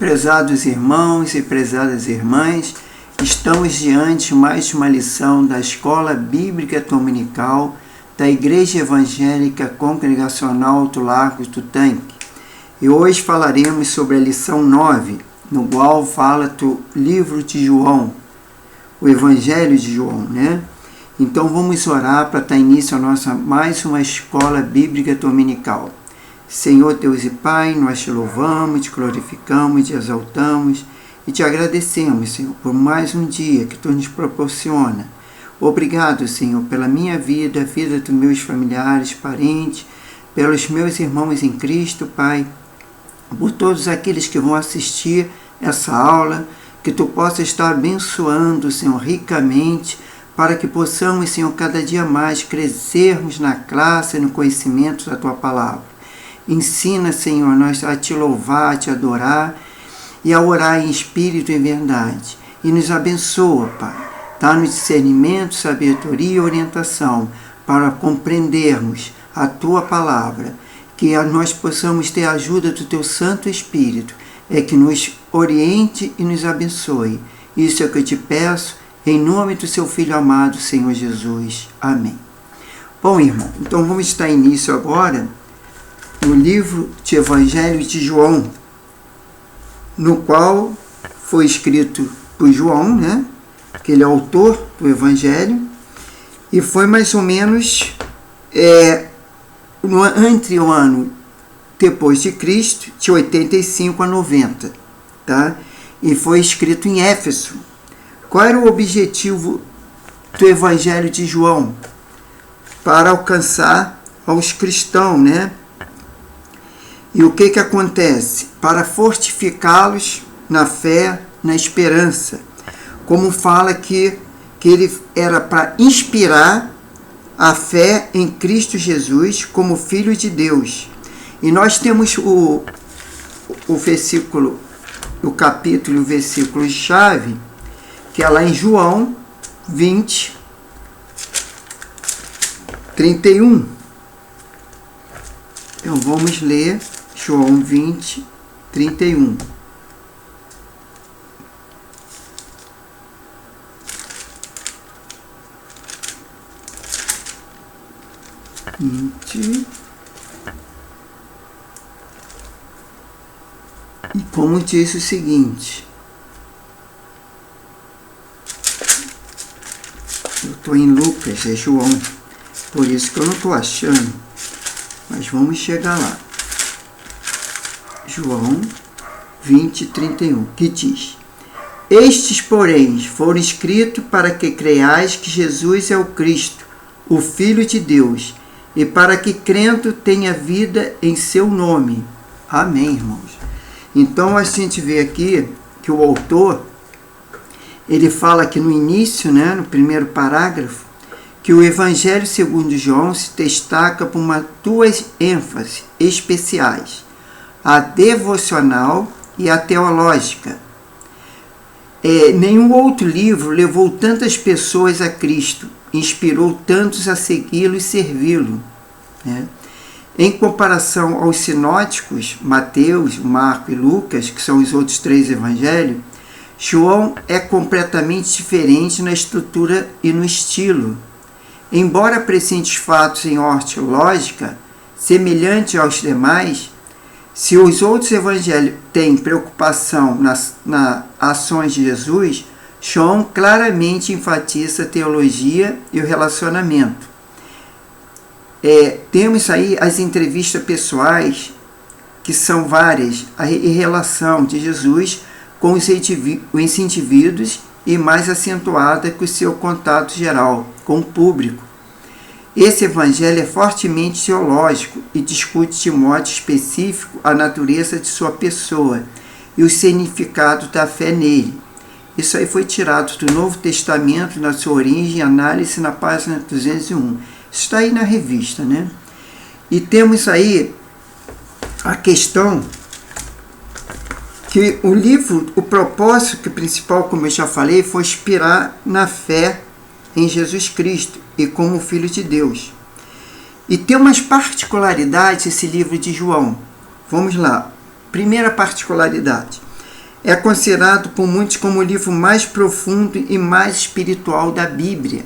Prezados irmãos e prezadas irmãs, estamos diante de mais uma lição da Escola Bíblica Dominical da Igreja Evangélica Congregacional do Largo do Tanque. E hoje falaremos sobre a lição 9, no qual fala do livro de João, o Evangelho de João, né? Então vamos orar para dar início a nossa mais uma Escola Bíblica Dominical. Senhor Deus e Pai, nós te louvamos, te glorificamos, te exaltamos e te agradecemos, Senhor, por mais um dia que Tu nos proporciona. Obrigado, Senhor, pela minha vida, a vida dos meus familiares, parentes, pelos meus irmãos em Cristo, Pai, por todos aqueles que vão assistir essa aula, que Tu possa estar abençoando, Senhor, ricamente, para que possamos, Senhor, cada dia mais crescermos na classe e no conhecimento da Tua palavra. Ensina, Senhor, nós a Te louvar, a Te adorar e a orar em espírito e em verdade. E nos abençoa, Pai. Dá-nos discernimento, sabedoria e orientação para compreendermos a Tua palavra. Que nós possamos ter a ajuda do Teu Santo Espírito. É que nos oriente e nos abençoe. Isso é o que eu te peço, em nome do Seu Filho amado, Senhor Jesus. Amém. Bom, irmão, então vamos dar início agora no livro de Evangelho de João, no qual foi escrito por João, né? Que ele é autor do Evangelho, e foi mais ou menos entre o ano depois de Cristo, de 85 a 90, tá? E foi escrito em Éfeso. Qual era o objetivo do Evangelho de João? Para alcançar aos cristãos, né? E o que acontece? Para fortificá-los na fé, na esperança. Como fala que ele era para inspirar a fé em Cristo Jesus como Filho de Deus. E nós temos o versículo, o capítulo, o versículo-chave, que é lá em João 20, 31. Então vamos ler João 20, 31. E como diz o seguinte, eu estou em Lucas, é João, por isso que eu não estou achando, mas vamos chegar lá. João 20, 31, que diz: Estes, porém, foram escritos para que creiais que Jesus é o Cristo, o Filho de Deus, e para que crendo tenha vida em seu nome. Amém, irmãos. Então a gente vê aqui que o autor, ele fala aqui no início, né, no primeiro parágrafo, que o Evangelho segundo João se destaca por duas ênfases especiais: a devocional e a teológica. Nenhum outro livro levou tantas pessoas a Cristo, inspirou tantos a segui-lo e servi-lo, né? Em comparação aos sinóticos, Mateus, Marcos e Lucas, que são os outros três evangelhos, João é completamente diferente na estrutura e no estilo. Embora apresente fatos em ordem lógica, semelhante aos demais, se os outros evangelhos têm preocupação nas ações de Jesus, João claramente enfatiza a teologia e o relacionamento. Temos aí as entrevistas pessoais, que são várias, em relação de Jesus com os indivíduos e mais acentuada com o seu contato geral com o público. Esse evangelho é fortemente teológico e discute de modo específico a natureza de sua pessoa e o significado da fé nele. Isso aí foi tirado do Novo Testamento, na sua origem e análise, na página 201. Isso está aí na revista, né? E temos aí a questão que o livro, o propósito principal, como eu já falei, foi inspirar na fé em Jesus Cristo e como Filho de Deus. E tem umas particularidades esse livro de João. Vamos lá. Primeira particularidade. é considerado por muitos como o livro mais profundo e mais espiritual da Bíblia.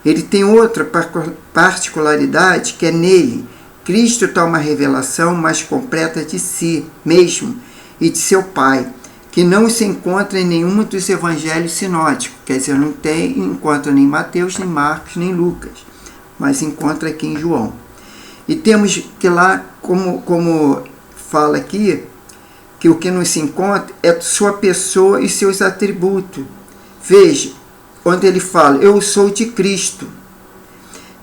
Ele tem outra particularidade, que é nele, Cristo dá uma revelação mais completa de si mesmo e de seu Pai, que não se encontra em nenhum dos evangelhos sinóticos, quer dizer, não encontra nem Mateus, nem Marcos, nem Lucas, mas encontra aqui em João. E temos que lá, como fala aqui, que o que não se encontra é sua pessoa e seus atributos. Veja, onde ele fala, eu sou de Cristo.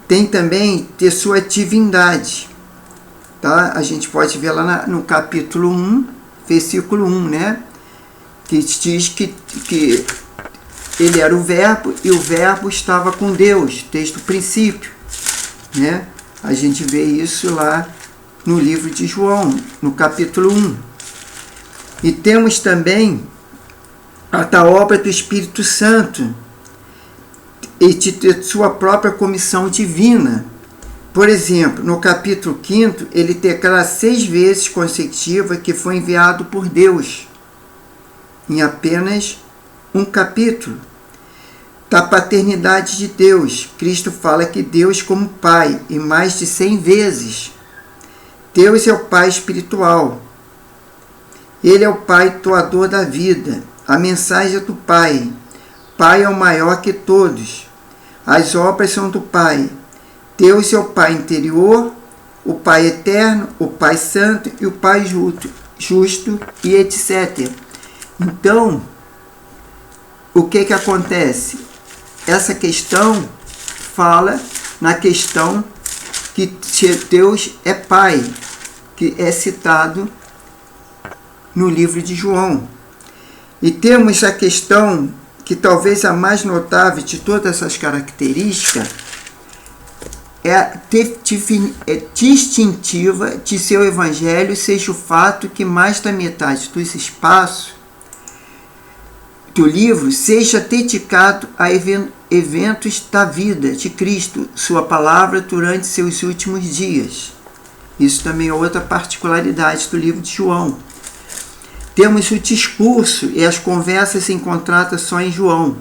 Tem também de sua divindade. Tá? A gente pode ver lá no capítulo 1, versículo 1, né? Que diz que ele era o verbo e o verbo estava com Deus, desde o princípio. Né? A gente vê isso lá no livro de João, no capítulo 1. E temos também a obra do Espírito Santo e de sua própria comissão divina. Por exemplo, no capítulo 5, ele declara 6 vezes consecutivas que foi enviado por Deus, em apenas um capítulo. Da paternidade de Deus, Cristo fala que Deus como Pai, e mais de 100 vezes. Deus é o Pai espiritual. Ele é o Pai doador da vida. A mensagem é do Pai. Pai é o maior que todos. As obras são do Pai. Deus é o Pai interior, o Pai eterno, o Pai santo e o Pai justo e etc. Então, o que acontece? Essa questão fala na questão que Deus é Pai, que é citado no livro de João. E temos a questão que talvez a mais notável de todas essas características é distintiva de seu evangelho, seja o fato que mais da metade dos espaços do livro seja dedicado a eventos da vida de Cristo, sua palavra durante seus últimos dias. Isso também é outra particularidade do livro de João. Temos o discurso e as conversas encontradas só em João.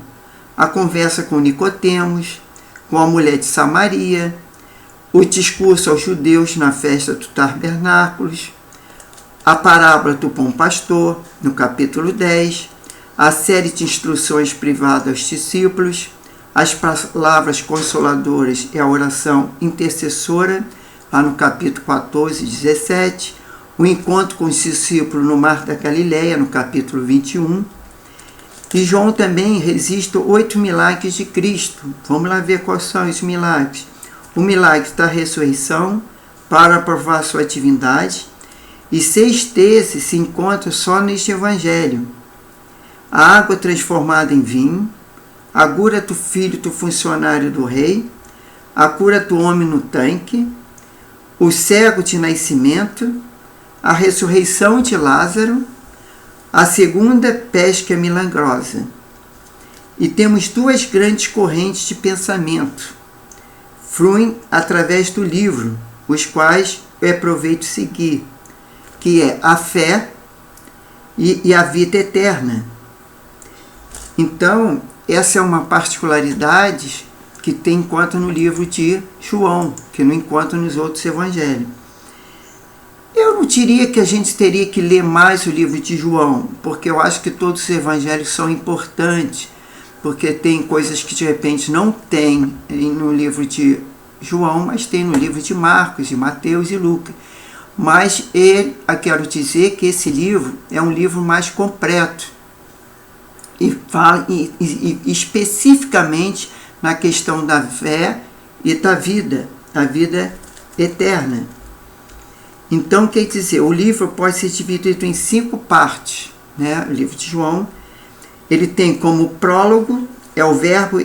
A conversa com Nicodemos, com a mulher de Samaria, o discurso aos judeus na festa do Tabernáculos, a parábola do bom pastor, no capítulo 10, a série de instruções privadas aos discípulos, as palavras consoladoras e a oração intercessora, lá no capítulo 14 e 17, o encontro com os discípulos no Mar da Galileia, no capítulo 21. E João também registra 8 milagres de Cristo. Vamos lá ver quais são os milagres. O milagre da ressurreição, para provar sua divindade, e 6 desses se encontram só neste evangelho. A água transformada em vinho, a cura do filho do funcionário do rei, a cura do homem no tanque, o cego de nascimento, a ressurreição de Lázaro, a segunda pesca milagrosa. E temos 2 grandes correntes de pensamento, fluem através do livro, os quais eu aproveito seguir, que é a fé e a vida eterna. Então, essa é uma particularidade que tem encontro no livro de João, que não encontra nos outros evangelhos. Eu não diria que a gente teria que ler mais o livro de João, porque eu acho que todos os evangelhos são importantes, porque tem coisas que de repente não tem no livro de João, mas tem no livro de Marcos, de Mateus e Lucas. Mas eu quero dizer que esse livro é um livro mais completo e fala especificamente na questão da fé e da vida eterna. Então, quer dizer, o livro pode ser dividido em 5 partes. Né? O livro de João, ele tem como prólogo, é o verbo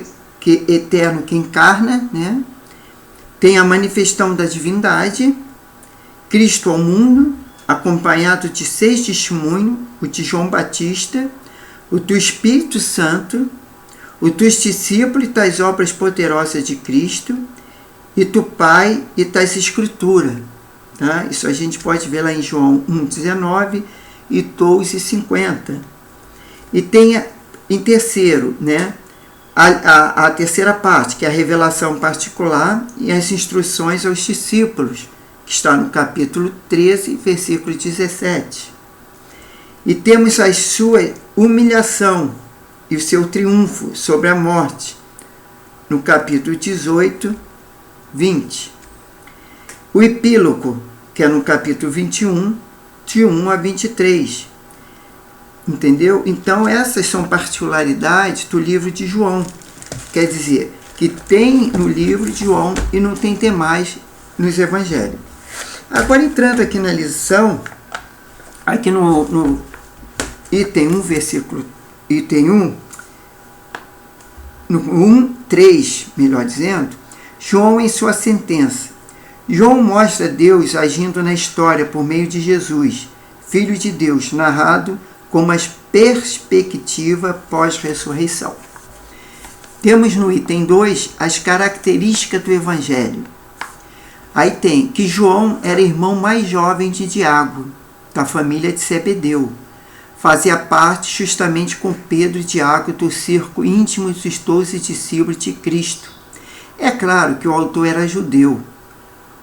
eterno que encarna, né? Tem a manifestação da divindade, Cristo ao mundo, acompanhado de 6 testemunhos, o de João Batista, o do Espírito Santo, o dos discípulos e das obras poderosas de Cristo, e do Pai e das Escrituras. Tá? Isso a gente pode ver lá em João 1,19 e 12:50. E tem em terceiro, né, a terceira parte, que é a revelação particular e as instruções aos discípulos, que está no capítulo 13, versículo 17. E temos a sua humilhação e o seu triunfo sobre a morte, no capítulo 18, 20. O epílogo, que é no capítulo 21, de 1 a 23. Entendeu? Então, essas são particularidades do livro de João. Quer dizer, que tem no livro de João e não tem demais nos evangelhos. Agora, entrando aqui na lição, aqui no item 1, versículo item 1, no 1:3, melhor dizendo, João em sua sentença. João mostra Deus agindo na história por meio de Jesus, Filho de Deus, narrado com uma perspectiva pós-ressurreição. Temos no item 2 as características do Evangelho. Aí tem que João era irmão mais jovem de Tiago, da família de Zebedeu. Fazia parte justamente com Pedro e Tiago do círculo íntimo dos 12 discípulos de Cristo. É claro que o autor era judeu.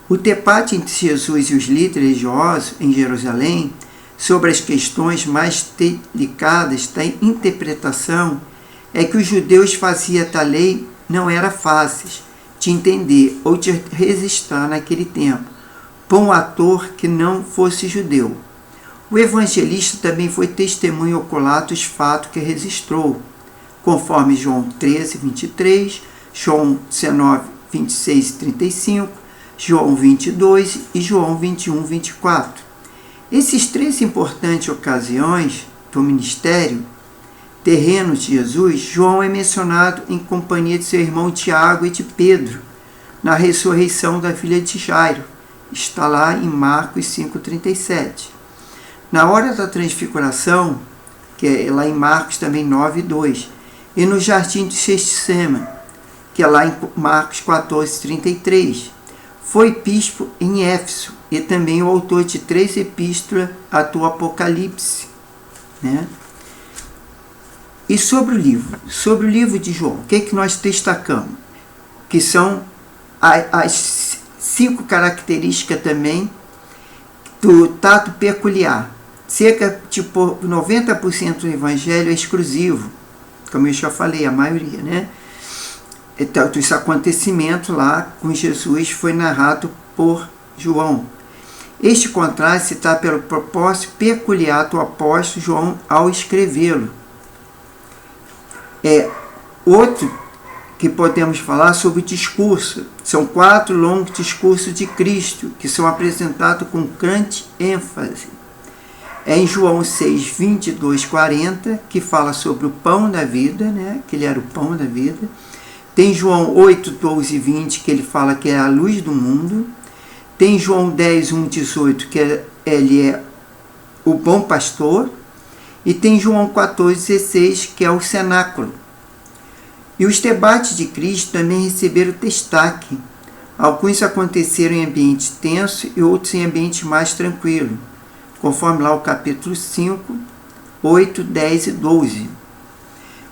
O debate entre Jesus e os líderes religiosos em Jerusalém sobre as questões mais delicadas da interpretação é que os judeus faziam da lei não era fáceis de entender ou de resistir naquele tempo, por um ator que não fosse judeu. O evangelista também foi testemunho ocular dos fatos que registrou, conforme João 13, 23, João 19, 26 e 35, João 22 e João 21, 24. Esses três importantes ocasiões do ministério terreno de Jesus, João é mencionado em companhia de seu irmão Tiago e de Pedro, na ressurreição da filha de Jairo. Está lá em Marcos 5,37. Na hora da transfiguração, que é lá em Marcos também 9,2. E no jardim de Getsêmani, que é lá em Marcos 14,33. Foi bispo em Éfeso e também o autor de 3 epístolas do Apocalipse. Né? E sobre o livro de João, o que nós destacamos? Que são as 5 características também do tato peculiar. Cerca de 90% do evangelho é exclusivo, como eu já falei, a maioria, né? Então, esse acontecimento lá com Jesus foi narrado por João. Este contraste está pelo propósito peculiar do apóstolo João ao escrevê-lo. Outro que podemos falar sobre o discurso. São 4 longos discursos de Cristo, que são apresentados com grande ênfase. É em João 6, 22, 40, que fala sobre o pão da vida, né? Que ele era o pão da vida. Tem João 8, 12 e 20, que ele fala que é a luz do mundo. Tem João 10, 1, 18, que ele é o bom pastor. E tem João 14, 16, que é o cenáculo. E os debates de Cristo também receberam destaque. Alguns aconteceram em ambiente tenso e outros em ambiente mais tranquilo, conforme lá o capítulo 5, 8, 10 e 12.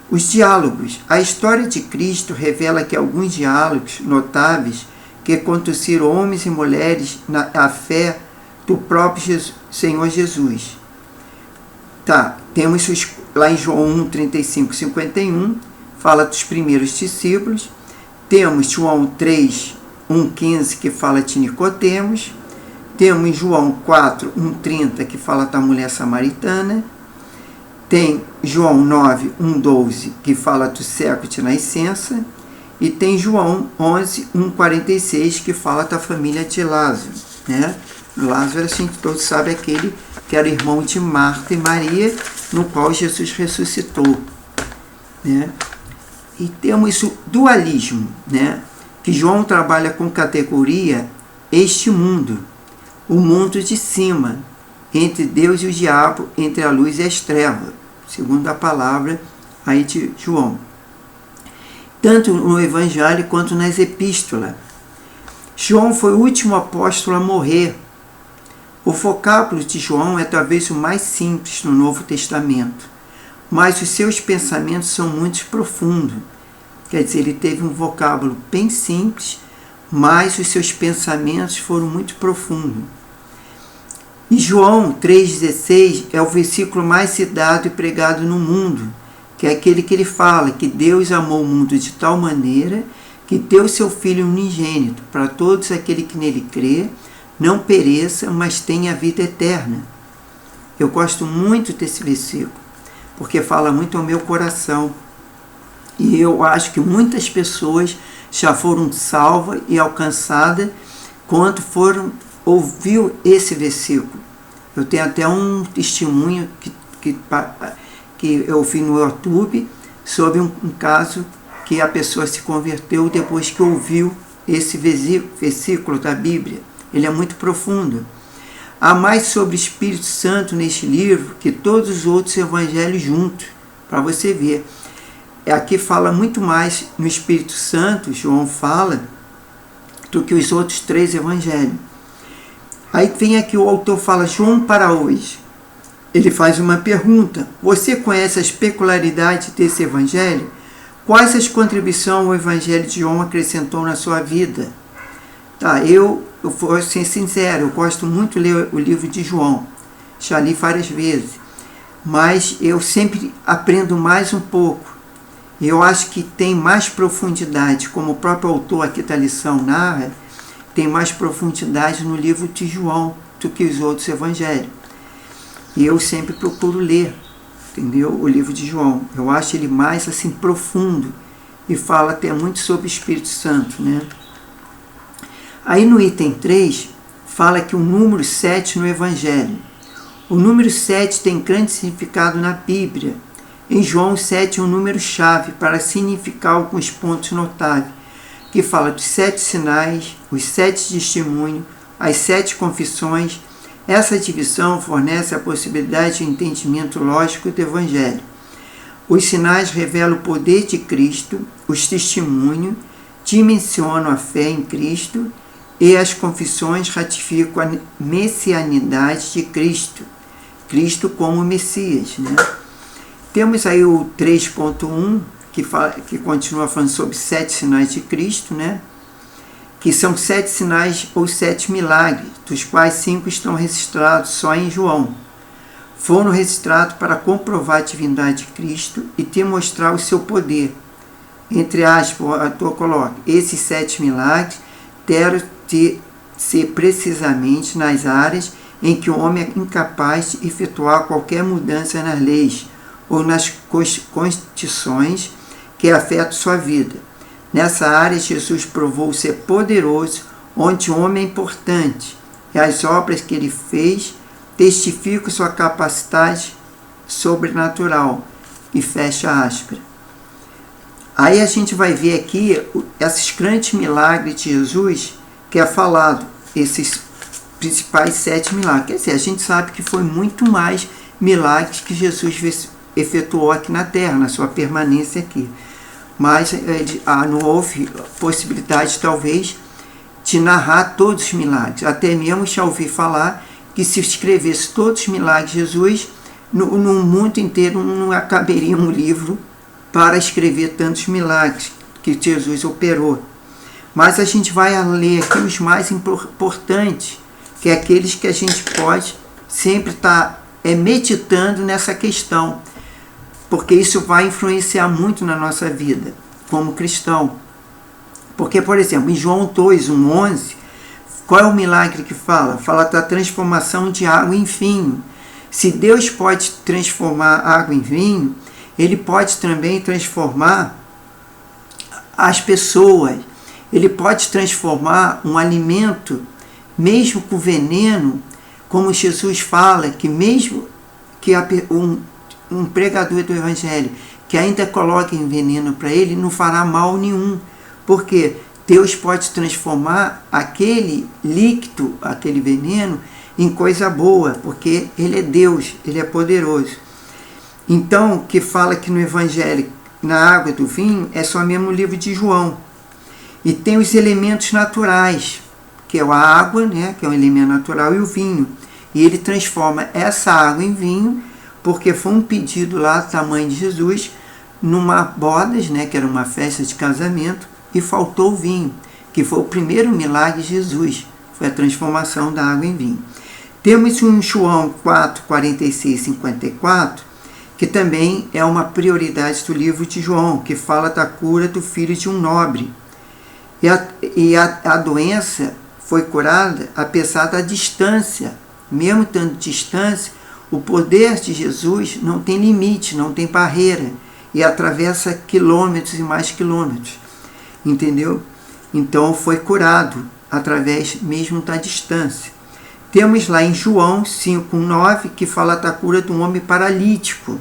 Os diálogos. A história de Cristo revela que alguns diálogos notáveis que aconteceram homens e mulheres na fé do próprio Senhor Jesus. Temos lá em João 1, 35 e 51, fala dos primeiros discípulos. Temos João 3, 1, 15, que fala de Nicodemos. Temos João 4, 1, 30, que fala da mulher samaritana. Tem João 9, 1, 12, que fala do século de nascença. E tem João 11, 1, 46, que fala da família de Lázaro. Né? Lázaro, a gente todos sabe, aquele que era irmão de Marta e Maria, no qual Jesus ressuscitou. Né? E temos o dualismo, né? Que João trabalha com categoria este mundo, o mundo de cima, entre Deus e o diabo, entre a luz e as trevas, segundo a palavra aí de João. Tanto no Evangelho quanto nas epístolas. João foi o último apóstolo a morrer. O vocábulo de João é talvez o mais simples no Novo Testamento, mas os seus pensamentos são muito profundos. Quer dizer, ele teve um vocábulo bem simples, mas os seus pensamentos foram muito profundos. E João 3,16 é o versículo mais citado e pregado no mundo, que é aquele que ele fala que Deus amou o mundo de tal maneira que deu seu Filho unigênito para todos aqueles que nele crê, não pereça, mas tenha a vida eterna. Eu gosto muito desse versículo, porque fala muito ao meu coração. E eu acho que muitas pessoas já foram salvas e alcançadas quando ouviu esse versículo. Eu tenho até um testemunho que eu vi no YouTube sobre um caso que a pessoa se converteu depois que ouviu esse versículo da Bíblia. Ele é muito profundo. Há mais sobre o Espírito Santo neste livro que todos os outros evangelhos juntos, para você ver. Aqui fala muito mais no Espírito Santo, João fala, do que os outros 3 evangelhos. Aí vem aqui o autor fala, João para hoje. Ele faz uma pergunta, você conhece as peculiaridades desse evangelho? Quais as contribuições o evangelho de João acrescentou na sua vida? Tá, eu vou ser sincero, eu gosto muito de ler o livro de João. Já li várias vezes. Mas eu sempre aprendo mais um pouco. Eu acho que tem mais profundidade, como o próprio autor aqui da lição narra, tem mais profundidade no livro de João do que os outros evangelhos. E eu sempre procuro ler, entendeu? O livro de João. Eu acho ele mais assim profundo e fala até muito sobre o Espírito Santo, né? Aí no item 3, fala que o número 7 no Evangelho. O número 7 tem grande significado na Bíblia. Em João 7 é um número-chave para significar alguns pontos notáveis, que fala dos 7 sinais, os 7 testemunhos, as 7 confissões. Essa divisão fornece a possibilidade de entendimento lógico do Evangelho. Os sinais revelam o poder de Cristo, os testemunhos dimensionam a fé em Cristo e as confissões ratificam a messianidade de Cristo, Cristo como Messias, né? Temos aí o 3.1, que continua falando sobre 7 sinais de Cristo, né? Que são 7 sinais ou 7 milagres, dos quais 5 estão registrados só em João. Foram registrados para comprovar a divindade de Cristo e demonstrar o seu poder. Entre aspas, o autor coloca, esses 7 milagres deram de ser precisamente nas áreas em que o homem é incapaz de efetuar qualquer mudança nas leis ou nas condições que afetam sua vida. Nessa área, Jesus provou ser poderoso, onde o homem é importante, e as obras que ele fez testificam sua capacidade sobrenatural. E fecha aspas. Aí a gente vai ver aqui esses grandes milagres de Jesus, que é falado, esses principais 7 milagres. Quer dizer, a gente sabe que foi muito mais milagres que Jesus efetuou aqui na Terra, na sua permanência aqui. Mas não houve possibilidade, talvez, de narrar todos os milagres. Até mesmo já ouvi falar que se escrevesse todos os milagres de Jesus, no mundo inteiro não caberia um livro para escrever tantos milagres que Jesus operou. Mas a gente vai ler aqui os mais importantes, que é aqueles que a gente pode sempre estar meditando nessa questão, porque isso vai influenciar muito na nossa vida como cristão. Porque, por exemplo, em João 2:11, qual é o milagre que fala? Fala da transformação de água em vinho. Se Deus pode transformar água em vinho, Ele pode também transformar as pessoas. Ele pode transformar um alimento, mesmo com veneno, como Jesus fala, que mesmo que um pregador do Evangelho que ainda coloque veneno para ele, não fará mal nenhum. Porque Deus pode transformar aquele líquido, aquele veneno, em coisa boa, porque Ele é Deus, Ele é poderoso. Então, que fala que no Evangelho, na água do vinho, é só mesmo o livro de João. E tem os elementos naturais, que é a água, né, que é um elemento natural, e o vinho. e ele transforma essa água em vinho, porque foi um pedido lá da mãe de Jesus, numa bodas, né, que era uma festa de casamento, e faltou o vinho, que foi o primeiro milagre de Jesus, foi a transformação da água em vinho. Temos um João 4, 46 e 54, que também é uma prioridade do livro de João, que fala da cura do filho de um nobre. E a doença foi curada apesar da distância. Mesmo tendo distância, o poder de Jesus não tem limite, não tem barreira, e atravessa quilômetros e mais quilômetros, entendeu? Então foi curado através mesmo da distância. Temos lá em João 5,9, que fala da cura de um homem paralítico.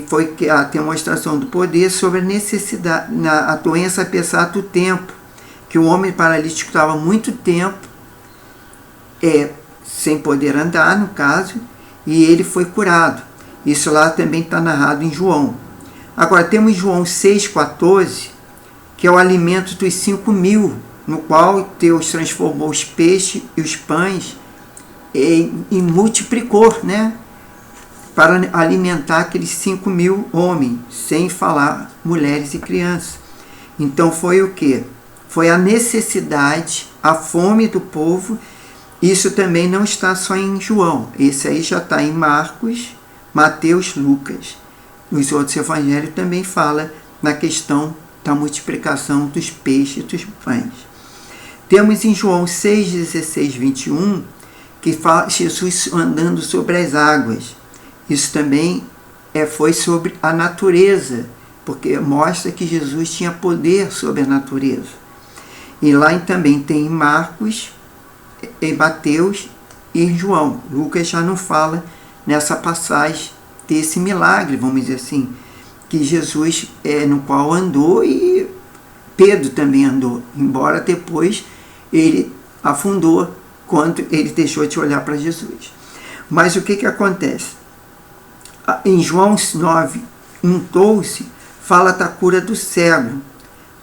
Foi a demonstração do poder sobre a necessidade, a doença apesar do tempo, que o homem paralítico estava muito tempo sem poder andar, no caso, e ele foi curado. Isso lá também está narrado em João. Agora temos João 6,14, que é o alimento dos 5.000, no qual Deus transformou os peixes e os pães e multiplicou, né? Para alimentar aqueles 5.000 homens, sem falar mulheres e crianças. Então foi o quê? Foi a necessidade, a fome do povo. Isso também não está só em João. Esse aí já está em Marcos, Mateus, Lucas. Os outros evangelhos também falam na questão da multiplicação dos peixes e dos pães. Temos em João 6, 16, 21, que fala Jesus andando sobre as águas. Isso também foi sobre a natureza, porque mostra que Jesus tinha poder sobre a natureza. E lá também tem em Marcos, em Mateus e em João. Lucas já não fala nessa passagem desse milagre, vamos dizer assim, que Jesus, no qual andou, e Pedro também andou, embora depois ele afundou quando ele deixou de olhar para Jesus. Mas o que acontece? Em João 9, 12, fala da cura do cego,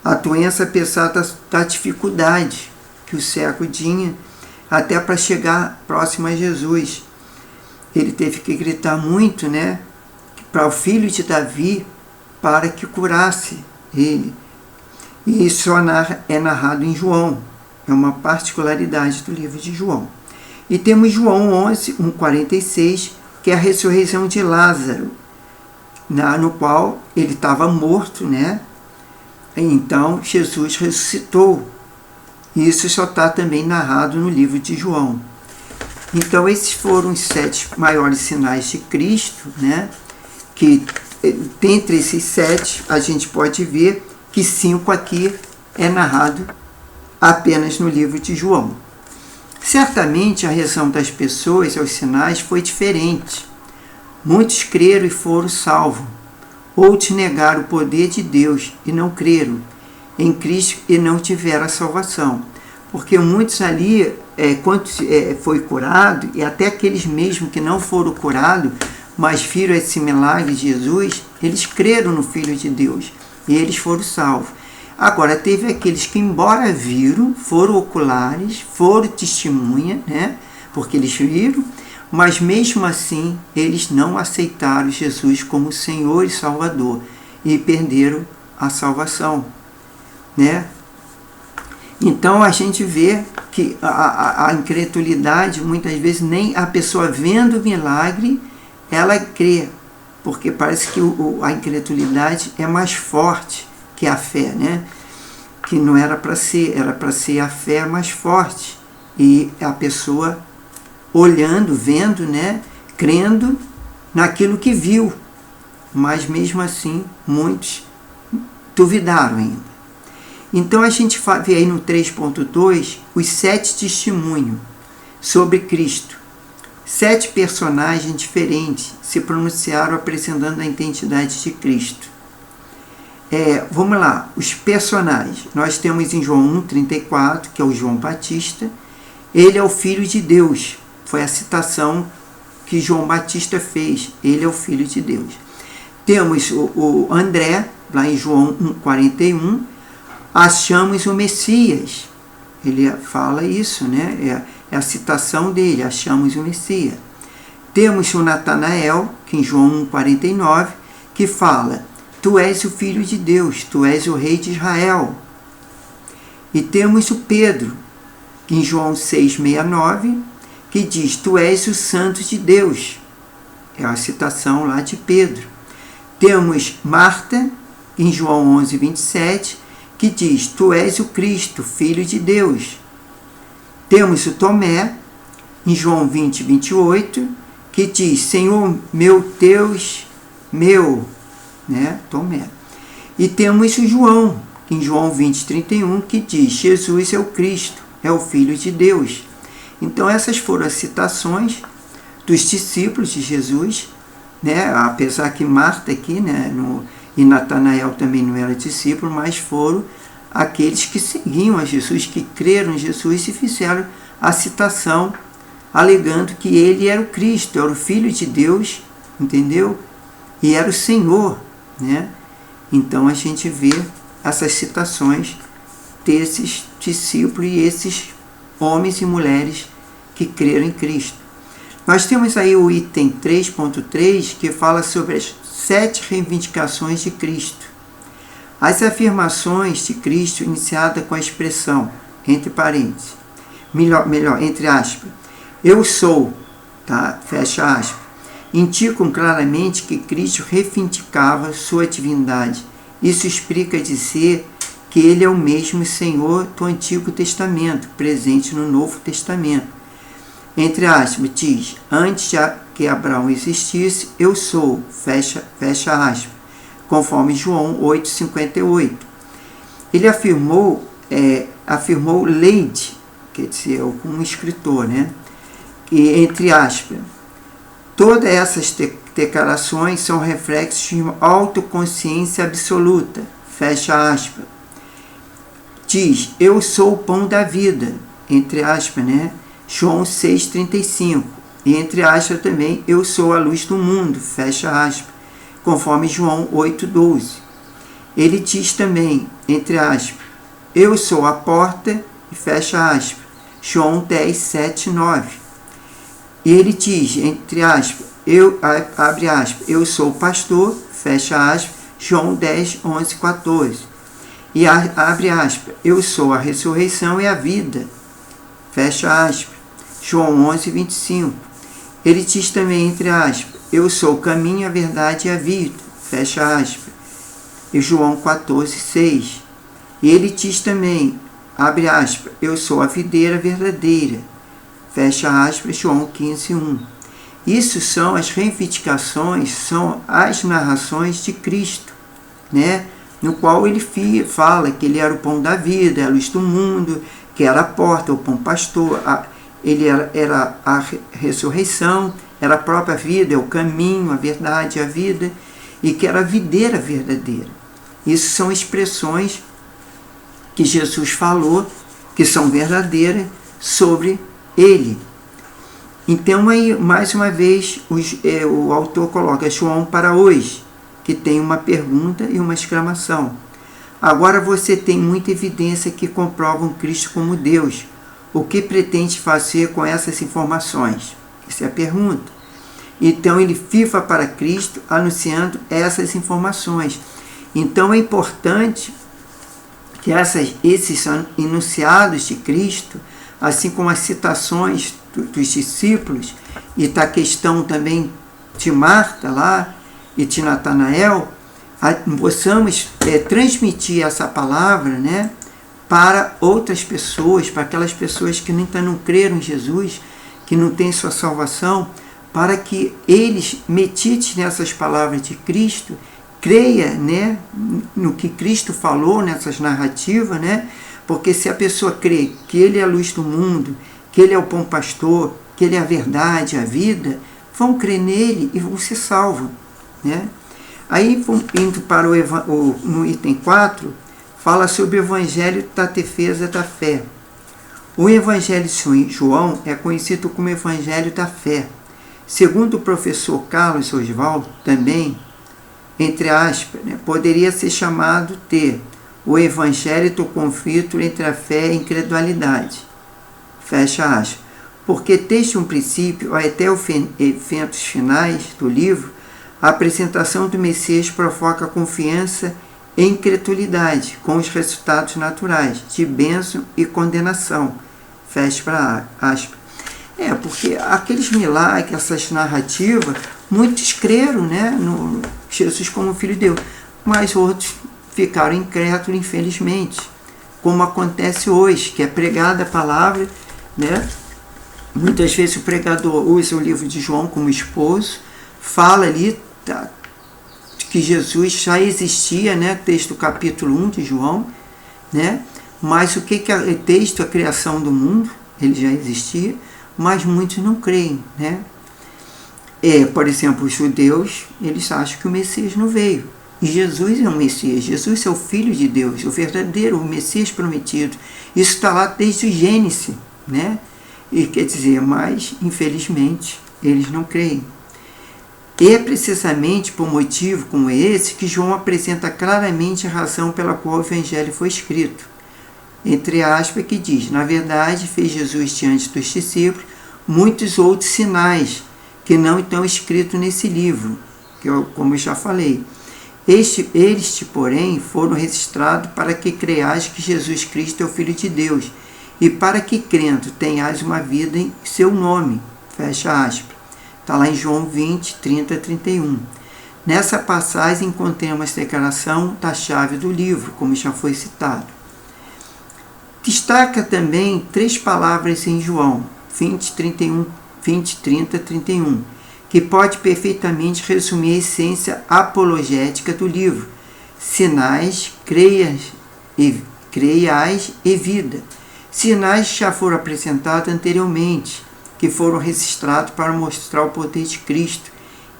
a doença apesar da dificuldade que o cego tinha até para chegar próximo a Jesus. Ele teve que gritar muito, né, para o filho de Davi, para que curasse ele. E isso é narrado em João. É uma particularidade do livro de João. E temos João 11, 1,46, que é a ressurreição de Lázaro, no qual ele estava morto, né? Então Jesus ressuscitou. Isso só está também narrado no livro de João. Então esses foram os 7 maiores sinais de Cristo, né? Que dentre esses 7 a gente pode ver que 5 aqui é narrado apenas no livro de João. Certamente a reação das pessoas aos sinais foi diferente. Muitos creram e foram salvos. Outros negaram o poder de Deus e não creram em Cristo e não tiveram a salvação. Porque muitos ali, quando foi curado, e até aqueles mesmos que não foram curados, mas viram esse milagre de Jesus, eles creram no Filho de Deus e eles foram salvos. Agora, teve aqueles que, embora viram, foram oculares, foram testemunha, né? Porque eles viram, mas mesmo assim, eles não aceitaram Jesus como Senhor e Salvador e perderam a salvação, né? Então, a gente vê que a incredulidade, muitas vezes, nem a pessoa vendo o milagre, ela crê, porque parece que a incredulidade é mais forte que a fé, né? Que não era para ser, era para ser a fé mais forte. E a pessoa olhando, vendo, né? Crendo naquilo que viu. Mas mesmo assim, muitos duvidaram ainda. Então a gente vê aí no 3.2 os 7 testemunhos sobre Cristo. 7 personagens diferentes se pronunciaram apresentando a identidade de Cristo. Vamos lá, os personagens. Nós temos em João 1,34, que é o João Batista. Ele é o Filho de Deus. Foi a citação que João Batista fez. Ele é o Filho de Deus. Temos o André, lá em João 1,41. Achamos o Messias. Ele fala isso, né? é a citação dele, achamos o Messias. Temos o Natanael, que em João 1,49, que fala, tu és o Filho de Deus, tu és o Rei de Israel. E temos o Pedro, que em João 6,69, que diz, tu és o Santo de Deus. É a citação lá de Pedro. Temos Marta, em João 11,27, que diz, tu és o Cristo, Filho de Deus. Temos o Tomé, em João 20,28, que diz, Senhor meu Deus, meu, né? Tomé. E temos o João, em João 20,31, que diz, Jesus é o Cristo, é o Filho de Deus. Então essas foram as citações dos discípulos de Jesus, né? Apesar que Marta aqui, né, e Natanael também não era discípulo, mas foram aqueles que seguiam a Jesus, que creram em Jesus e fizeram a citação, alegando que ele era o Cristo, era o Filho de Deus, entendeu? E era o Senhor, né? Então a gente vê essas citações desses discípulos e esses homens e mulheres que creram em Cristo. Nós temos aí o item 3.3, que fala sobre as 7 reivindicações de Cristo. As afirmações de Cristo iniciada com a expressão, entre parênteses, melhor, entre aspas, eu sou, tá? Fecha aspas, indicam claramente que Cristo reivindicava sua divindade. Isso explica dizer que ele é o mesmo Senhor do Antigo Testamento, presente no Novo Testamento. Entre aspas, diz, antes que Abraão existisse, eu sou, fecha aspas, conforme João 8,58. Ele afirmou Leide, quer dizer, um escritor, né? Que, entre aspas, todas essas declarações são reflexos de uma autoconsciência absoluta, fecha aspas. Diz, eu sou o pão da vida, entre aspas, né? João 6,35. E entre aspas também, eu sou a luz do mundo, fecha aspas, conforme João 8,12. Ele diz também, entre aspas, eu sou a porta, fecha aspas, João 10,7,9. E ele diz, entre aspas, abre aspas, eu sou o pastor, fecha aspas, João 10,11,14. E abre aspas, eu sou a ressurreição e a vida, fecha aspas, João 11,25. Ele diz também, entre aspas, eu sou o caminho, a verdade e a vida, fecha aspas, e João 14,6. E ele diz também, abre aspas, eu sou a videira verdadeira, fecha aspas, João 15,1. Isso são as reivindicações, são as narrações de Cristo, né? No qual ele fala que ele era o pão da vida, a luz do mundo, que era a porta, o pão pastor, ele era a ressurreição, era a própria vida, é o caminho, a verdade, a vida, e que era a videira verdadeira. Isso são expressões que Jesus falou, que são verdadeiras sobre ele. Então, aí, mais uma vez, o autor coloca João para hoje, que tem uma pergunta e uma exclamação. Agora você tem muita evidência que comprovam Cristo como Deus. O que pretende fazer com essas informações? Essa é a pergunta. Então, ele fifa para Cristo, anunciando essas informações. Então, é importante que esses enunciados de Cristo, assim como as citações dos discípulos, e da questão também de Marta lá, e de Natanael, possamos transmitir essa palavra, né, para outras pessoas, para aquelas pessoas que ainda não creram em Jesus, que não têm sua salvação, para que eles meditem nessas palavras de Cristo, creia, né, no que Cristo falou nessas narrativas, né, porque se a pessoa crê que Ele é a luz do mundo, que Ele é o pão pastor, que Ele é a verdade, a vida, vão crer nele e vão ser salvos, né? Aí, indo para no item 4, fala sobre o Evangelho da defesa da fé. O Evangelho de João é conhecido como Evangelho da fé. Segundo o professor Carlos Oswaldo, também, entre aspas, né, poderia ser chamado de o Evangelho do conflito entre a fé e a incredulidade. Fecha aspas. porque desde um princípio até os eventos finais do livro, a apresentação do Messias provoca confiança e incredulidade com os resultados naturais de bênção e condenação. Fecha aspas. Porque aqueles milagres, essas narrativas, muitos creram, né, no Jesus como Filho de Deus, mas outros ficaram incrédulos, infelizmente, como acontece hoje, que é pregada a palavra, né? Muitas vezes o pregador usa o livro de João como esposo, fala ali que Jesus já existia, né? Texto capítulo 1 de João, né? Mas o que é texto, a criação do mundo, ele já existia, mas muitos não creem, né? Por exemplo, os judeus, eles acham que o Messias não veio. E Jesus é o Messias, Jesus é o Filho de Deus, o verdadeiro, o Messias prometido. Isso está lá desde o Gênesis, né? E quer dizer, mas, infelizmente, eles não creem. E é precisamente por motivo como esse que João apresenta claramente a razão pela qual o Evangelho foi escrito. Entre aspas, que diz: na verdade, fez Jesus diante dos discípulos muitos outros sinais que não estão escritos nesse livro, como eu já falei. Estes, porém, foram registrados para que creiais que Jesus Cristo é o Filho de Deus, e para que, crendo, tenhais uma vida em seu nome. Fecha aspas. Está lá em João 20, 30 a 31. Nessa passagem encontramos a declaração da chave do livro, como já foi citado. Destaca também 3 palavras em João 20, 30, 31, que pode perfeitamente resumir a essência apologética do livro: sinais, creiais e vida. Sinais já foram apresentados anteriormente, que foram registrados para mostrar o poder de Cristo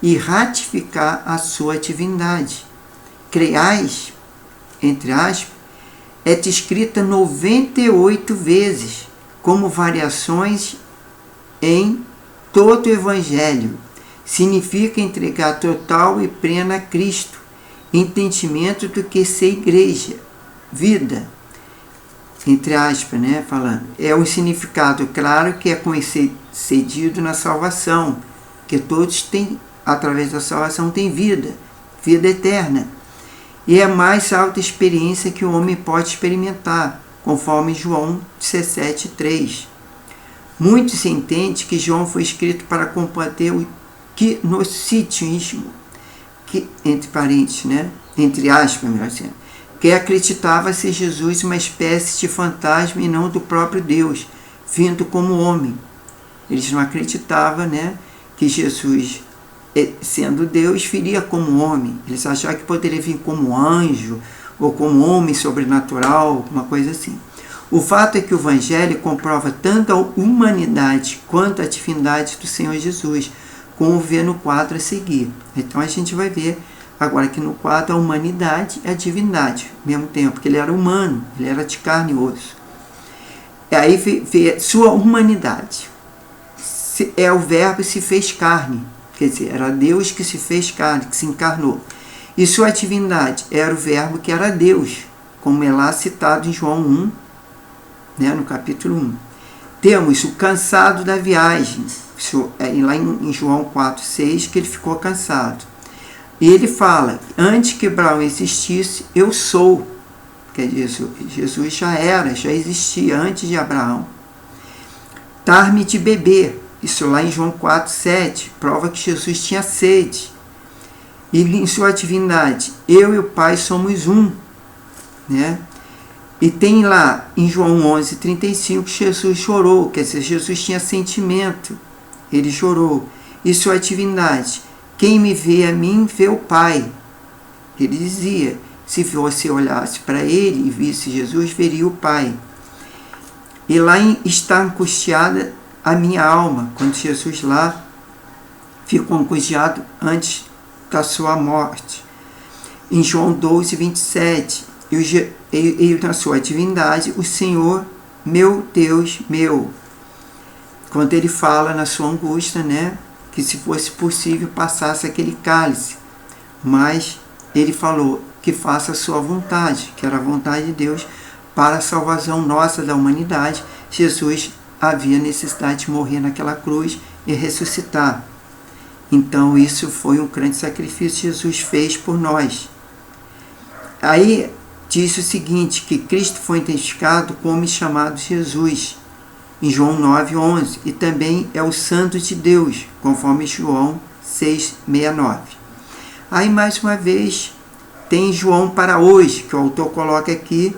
e ratificar a sua divindade. Creiais, entre aspas, é descrita 98 vezes, como variações em todo o Evangelho. Significa entregar total e plena a Cristo, entendimento do que ser igreja, vida, entre aspas, né, falando. É um significado claro que é concedido na salvação, que todos têm, através da salvação, têm vida eterna. E é a mais alta experiência que o homem pode experimentar, conforme João 17, 3. Muitos entendem que João foi escrito para combater o gnosticismo, que, entre parênteses, né, entre aspas, melhor dizendo, que acreditava ser Jesus uma espécie de fantasma e não do próprio Deus, vindo como homem. Eles não acreditavam, né, que Jesus, sendo Deus, viria como homem. Eles achavam que poderia vir como anjo ou como homem sobrenatural, alguma coisa assim. O fato é que o Evangelho comprova tanto a humanidade quanto a divindade do Senhor Jesus, como vê no quadro a seguir. Então a gente vai ver agora que no quadro a humanidade e a divindade, ao mesmo tempo, porque ele era humano, ele era de carne e osso. E aí vê sua humanidade. O verbo se fez carne, quer dizer, era Deus que se fez carne, que se encarnou. E sua divindade era o verbo que era Deus, como é lá citado em João 1, né, no capítulo 1. Temos o cansado da viagem, lá em João 4, 6, que ele ficou cansado. E ele fala: antes que Abraão existisse, eu sou. Quer dizer, Jesus já existia antes de Abraão. Dar-me de beber, isso lá em João 4, 7, prova que Jesus tinha sede. E em sua divindade, eu e o Pai somos um, né? E tem lá em João 11, 35, que Jesus chorou, quer dizer, Jesus tinha sentimento, ele chorou. E sua divindade: quem me vê a mim, vê o Pai. Ele dizia: se você olhasse para ele e visse Jesus, veria o Pai. E lá está angustiada a minha alma, quando Jesus lá ficou angustiado antes da sua morte. Em João 12, 27, e na sua divindade, o Senhor, meu Deus, meu. Quando ele fala na sua angústia, né, que se fosse possível passasse aquele cálice, mas ele falou que faça a sua vontade, que era a vontade de Deus para a salvação nossa da humanidade. Jesus havia necessidade de morrer naquela cruz e ressuscitar. Então isso foi um grande sacrifício que Jesus fez por nós. Aí diz o seguinte, que Cristo foi identificado como chamado Jesus, em João 9:11, e também é o Santo de Deus, conforme João 6:69. Aí mais uma vez tem João para hoje, que o autor coloca aqui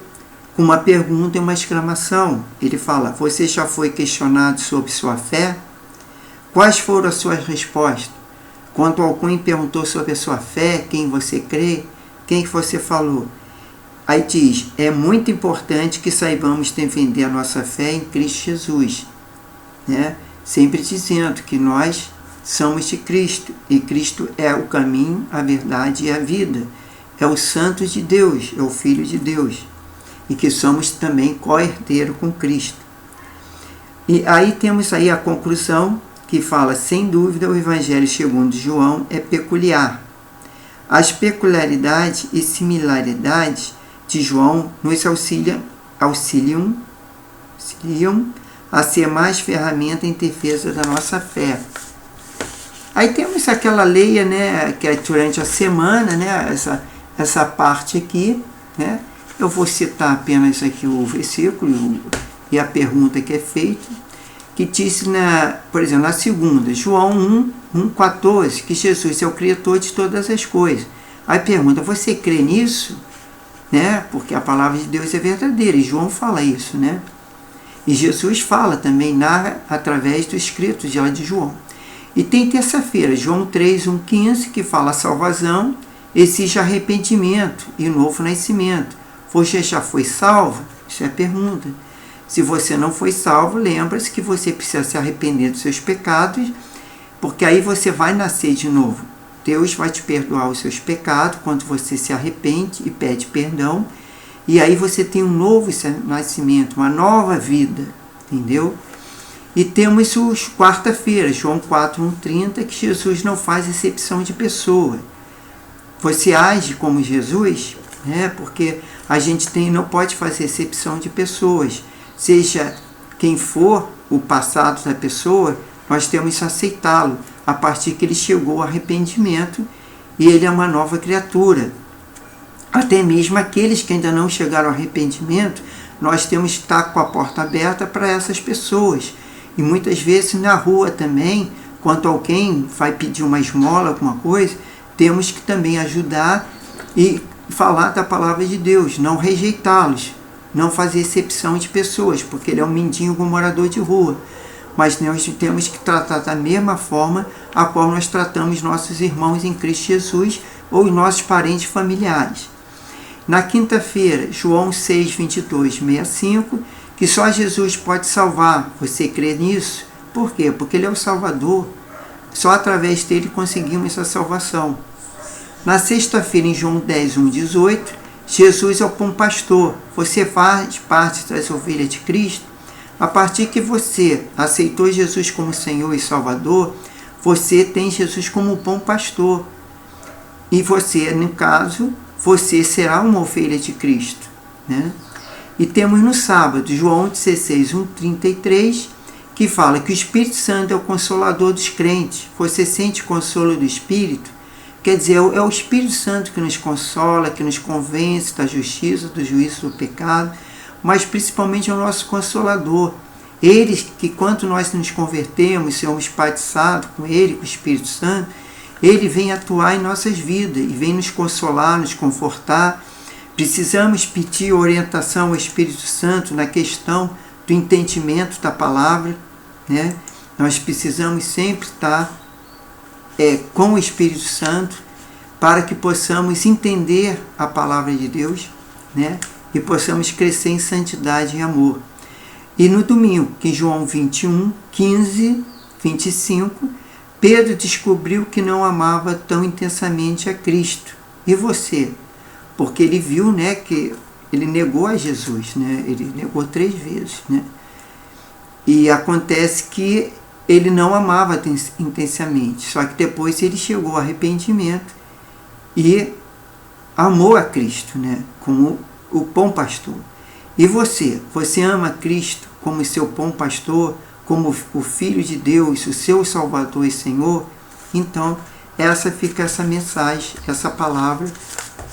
com uma pergunta e uma exclamação. Ele fala: você já foi questionado sobre sua fé? Quais foram as suas respostas? Quando alguém perguntou sobre a sua fé, quem você crê, quem que você falou? Aí diz, é muito importante que saibamos defender a nossa fé em Cristo Jesus, né? Sempre dizendo que nós somos de Cristo, e Cristo é o caminho, a verdade e a vida. É o Santo de Deus, é o Filho de Deus, e que somos também co-herdeiro com Cristo. E aí temos aí a conclusão que fala, sem dúvida, o Evangelho segundo João é peculiar. As peculiaridades e similaridades de João nos auxiliam a ser mais ferramenta em defesa da nossa fé. Aí temos aquela lei, né, que é durante a semana, né, essa parte aqui, né? Eu vou citar apenas aqui o versículo e a pergunta que é feita, que diz, por exemplo, na segunda, João 1:14, que Jesus é o Criador de todas as coisas. Aí pergunta, você crê nisso? Né? Porque a palavra de Deus é verdadeira, e João fala isso, né? E Jesus fala também, narra através do escrito de João. E tem terça-feira, João 3:1-15, que fala: a salvação exige arrependimento e novo nascimento. Você já foi salvo? Isso é a pergunta. Se você não foi salvo, lembra-se que você precisa se arrepender dos seus pecados, porque aí você vai nascer de novo. Deus vai te perdoar os seus pecados quando você se arrepende e pede perdão. E aí você tem um novo nascimento, uma nova vida, entendeu? E temos os quarta-feira, João 4:1-30, que Jesus não faz exceção de pessoa. Você age como Jesus, né? Porque a gente não pode fazer exceção de pessoas. Seja quem for o passado da pessoa, nós temos que aceitá-lo a partir que ele chegou ao arrependimento e ele é uma nova criatura. Até mesmo aqueles que ainda não chegaram ao arrependimento, nós temos que estar com a porta aberta para essas pessoas. E muitas vezes na rua também, quando alguém vai pedir uma esmola, alguma coisa, temos que também ajudar e falar da palavra de Deus, não rejeitá-los, não fazer exceção de pessoas, porque ele é um mendigo, um morador de rua. Mas nós temos que tratar da mesma forma a qual nós tratamos nossos irmãos em Cristo Jesus ou nossos parentes familiares. Na quinta-feira, João 6:22-65, que só Jesus pode salvar. Você crê nisso? Por quê? Porque ele é o Salvador. Só através dele conseguimos essa salvação. Na sexta-feira, em João 10:1-18, Jesus é o bom pastor. Você faz parte das ovelhas de Cristo. A partir que você aceitou Jesus como Senhor e Salvador, você tem Jesus como bom pastor. E você, no caso, você será uma ovelha de Cristo, né? E temos no sábado, João 16:1-33, que fala que o Espírito Santo é o consolador dos crentes. Você sente consolo do Espírito? Quer dizer, é o Espírito Santo que nos consola, que nos convence da justiça, do juízo, do pecado, mas principalmente é o nosso Consolador. Ele que, quando nós nos convertemos, somos batizados com Ele, com o Espírito Santo, Ele vem atuar em nossas vidas e vem nos consolar, nos confortar. Precisamos pedir orientação ao Espírito Santo na questão do entendimento da palavra, né? Nós precisamos sempre estar com o Espírito Santo para que possamos entender a palavra de Deus, né? E possamos crescer em santidade e amor. E no domingo, que João 21:15-25, Pedro descobriu que não amava tão intensamente a Cristo. E você? Porque ele viu, né, que ele negou a Jesus, né? Ele negou 3 vezes, né? E acontece que ele não amava intensamente, só que depois ele chegou ao arrependimento e amou a Cristo, né, como o bom pastor. E você ama Cristo como seu bom pastor, como o Filho de Deus, o seu Salvador e Senhor, então essa fica essa mensagem, essa palavra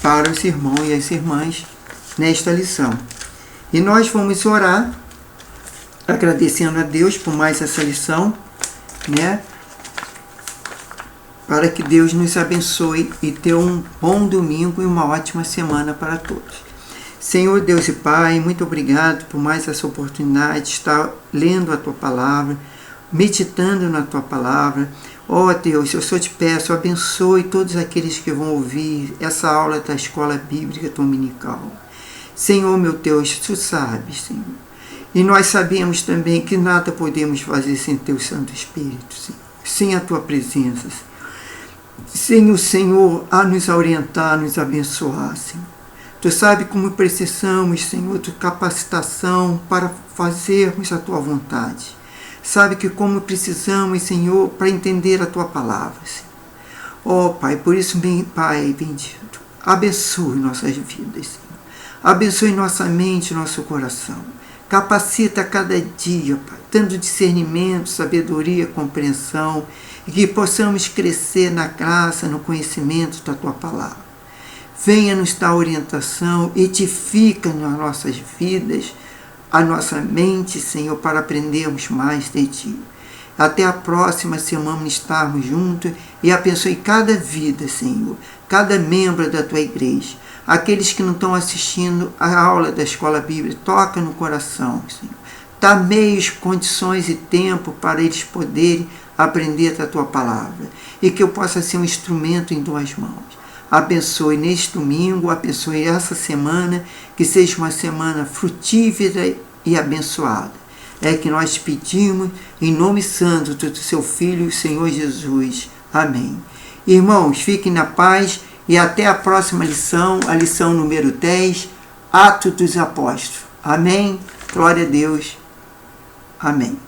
para os irmãos e as irmãs nesta lição. E nós vamos orar, agradecendo a Deus por mais essa lição, né? Para que Deus nos abençoe e tenha um bom domingo e uma ótima semana para todos. Senhor Deus e Pai, muito obrigado por mais essa oportunidade de estar lendo a Tua Palavra, meditando na Tua Palavra. Ó Deus, eu só te peço, abençoe todos aqueles que vão ouvir essa aula da Escola Bíblica Dominical. Senhor meu Deus, Tu sabes, Senhor. E nós sabemos também que nada podemos fazer sem Teu Santo Espírito, Senhor, sem a Tua presença, sem o Senhor a nos orientar, a nos abençoar, Senhor. Tu sabe como precisamos, Senhor, de capacitação para fazermos a Tua vontade. Sabe que como precisamos, Senhor, para entender a Tua palavra, Senhor. Ó Pai, por isso, Pai bendito, abençoe nossas vidas, Senhor. Abençoe nossa mente, nosso coração. Capacita a cada dia, Pai, dando discernimento, sabedoria, compreensão, e que possamos crescer na graça, no conhecimento da Tua palavra. Venha nos dar orientação, edifica nas nossas vidas, a nossa mente, Senhor, para aprendermos mais de Ti. Até a próxima semana estarmos juntos e abençoe cada vida, Senhor, cada membro da Tua igreja. Aqueles que não estão assistindo a aula da Escola Bíblica, toca no coração, Senhor. Dá meios, condições e tempo para eles poderem aprender da Tua palavra. E que eu possa ser um instrumento em Tuas mãos. Abençoe neste domingo, abençoe essa semana, que seja uma semana frutífera e abençoada. É que nós pedimos em nome santo do Seu Filho, Senhor Jesus. Amém. Irmãos, fiquem na paz e até a próxima lição, a lição número 10, Atos dos Apóstolos. Amém. Glória a Deus. Amém.